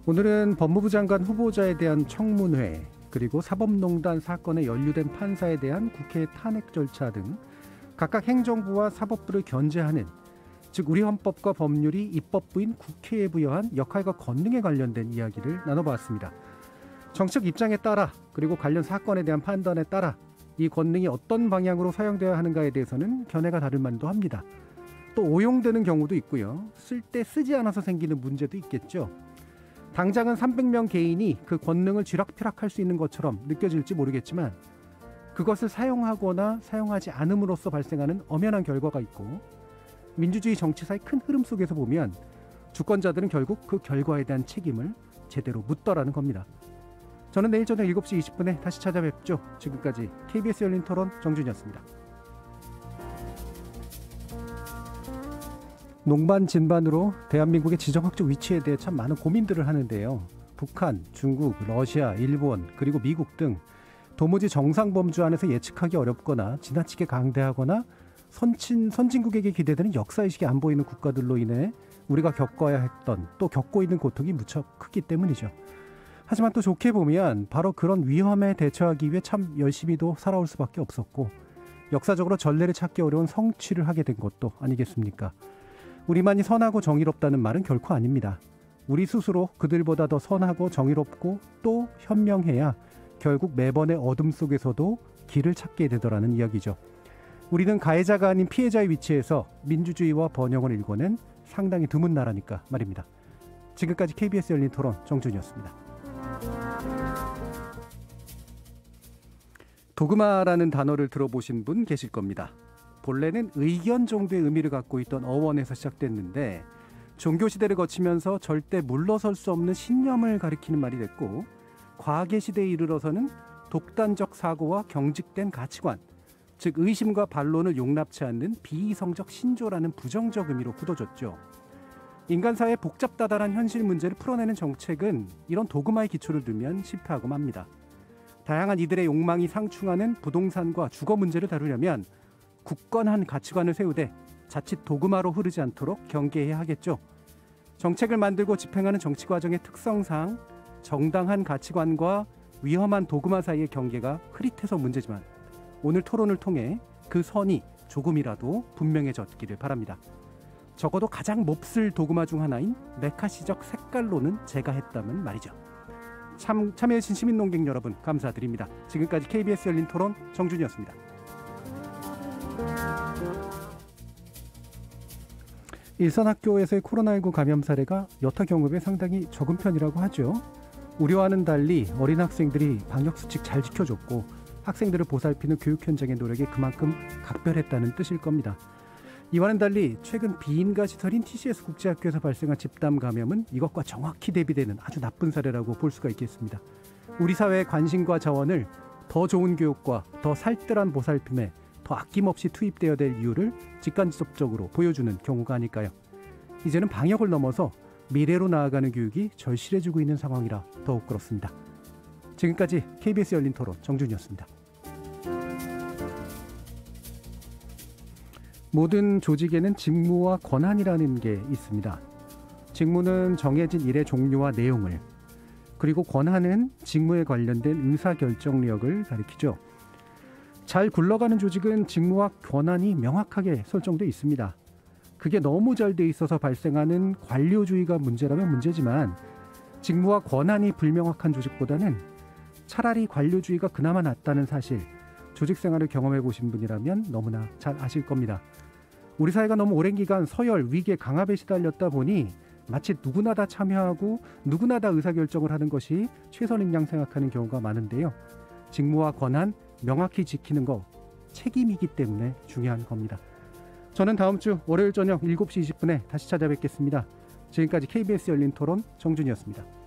오늘은 법무부 장관 후보자에 대한 청문회, 그리고 사법농단 사건에 연루된 판사에 대한 국회 탄핵 절차 등 각각 행정부와 사법부를 견제하는, 즉 우리 헌법과 법률이 입법부인 국회에 부여한 역할과 권능에 관련된 이야기를 나눠보았습니다. 정책 입장에 따라, 그리고 관련 사건에 대한 판단에 따라 이 권능이 어떤 방향으로 사용되어야 하는가에 대해서는 견해가 다를 만도 합니다. 또 오용되는 경우도 있고요. 쓸 때 쓰지 않아서 생기는 문제도 있겠죠. 당장은 300명 개인이 그 권능을 쥐락펴락할 수 있는 것처럼 느껴질지 모르겠지만, 그것을 사용하거나 사용하지 않음으로써 발생하는 엄연한 결과가 있고, 민주주의 정치사의 큰 흐름 속에서 보면 주권자들은 결국 그 결과에 대한 책임을 제대로 묻더라는 겁니다. 저는 내일 저녁 7시 20분에 다시 찾아뵙죠. 지금까지 KBS 열린 토론 정준이었습니다. 농반 진반으로 대한민국의 지정학적 위치에 대해 참 많은 고민들을 하는데요. 북한, 중국, 러시아, 일본, 그리고 미국 등 도무지 정상범주 안에서 예측하기 어렵거나 지나치게 강대하거나 선진국에게 기대되는 역사의식이 안 보이는 국가들로 인해 우리가 겪어야 했던, 또 겪고 있는 고통이 무척 크기 때문이죠. 하지만 또 좋게 보면 바로 그런 위험에 대처하기 위해 참 열심히도 살아올 수밖에 없었고, 역사적으로 전례를 찾기 어려운 성취를 하게 된 것도 아니겠습니까? 우리만이 선하고 정의롭다는 말은 결코 아닙니다. 우리 스스로 그들보다 더 선하고 정의롭고 또 현명해야 결국 매번의 어둠 속에서도 길을 찾게 되더라는 이야기죠. 우리는 가해자가 아닌 피해자의 위치에서 민주주의와 번영을 일궈낸 상당히 드문 나라니까 말입니다. 지금까지 KBS 열린 토론 정준이었습니다. 도그마라는 단어를 들어보신 분 계실 겁니다. 본래는 의견 정도의 의미를 갖고 있던 어원에서 시작됐는데, 종교시대를 거치면서 절대 물러설 수 없는 신념을 가리키는 말이 됐고, 과학의 시대에 이르러서는 독단적 사고와 경직된 가치관, 즉 의심과 반론을 용납치 않는 비이성적 신조라는 부정적 의미로 굳어졌죠. 인간 사회의 복잡다단한 현실 문제를 풀어내는 정책은 이런 도그마의 기초를 두면 실패하고 맙니다. 다양한 이들의 욕망이 상충하는 부동산과 주거 문제를 다루려면 굳건한 가치관을 세우되 자칫 도그마로 흐르지 않도록 경계해야 하겠죠. 정책을 만들고 집행하는 정치 과정의 특성상 정당한 가치관과 위험한 도그마 사이의 경계가 흐릿해서 문제지만, 오늘 토론을 통해 그 선이 조금이라도 분명해졌기를 바랍니다. 적어도 가장 몹쓸 도그마 중 하나인 메카시적 색깔론은 제가 했다면 말이죠. 참여해주신 시민논객 여러분 감사드립니다. 지금까지 KBS 열린 토론 정준이었습니다. 일선 학교에서의 코로나19 감염 사례가 여타 경우에 상당히 적은 편이라고 하죠. 우려와는 달리 어린 학생들이 방역수칙 잘 지켜줬고, 학생들을 보살피는 교육 현장의 노력이 그만큼 각별했다는 뜻일 겁니다. 이와는 달리 최근 비인가 시설인 TCS 국제학교에서 발생한 집단 감염은 이것과 정확히 대비되는 아주 나쁜 사례라고 볼 수가 있겠습니다. 우리 사회의 관심과 자원을 더 좋은 교육과 더 살뜰한 보살핌에 더 아낌없이 투입되어야 될 이유를 직간접적으로 보여주는 경우가 아닐까요? 이제는 방역을 넘어서 미래로 나아가는 교육이 절실해지고 있는 상황이라 더욱 그렇습니다. 지금까지 KBS 열린 토론 정준이었습니다. 모든 조직에는 직무와 권한이라는 게 있습니다. 직무는 정해진 일의 종류와 내용을, 그리고 권한은 직무에 관련된 의사결정력을 가리키죠. 잘 굴러가는 조직은 직무와 권한이 명확하게 설정되어 있습니다. 그게 너무 잘 돼 있어서 발생하는 관료주의가 문제라면 문제지만, 직무와 권한이 불명확한 조직보다는 차라리 관료주의가 그나마 낫다는 사실, 조직 생활을 경험해 보신 분이라면 너무나 잘 아실 겁니다. 우리 사회가 너무 오랜 기간 서열, 위계, 강압에 시달렸다 보니 마치 누구나 다 참여하고 누구나 다 의사결정을 하는 것이 최선인 양 생각하는 경우가 많은데요. 직무와 권한 명확히 지키는 거 책임이기 때문에 중요한 겁니다. 저는 다음 주 월요일 저녁 7시 20분에 다시 찾아뵙겠습니다. 지금까지 KBS 열린 토론 정준이었습니다.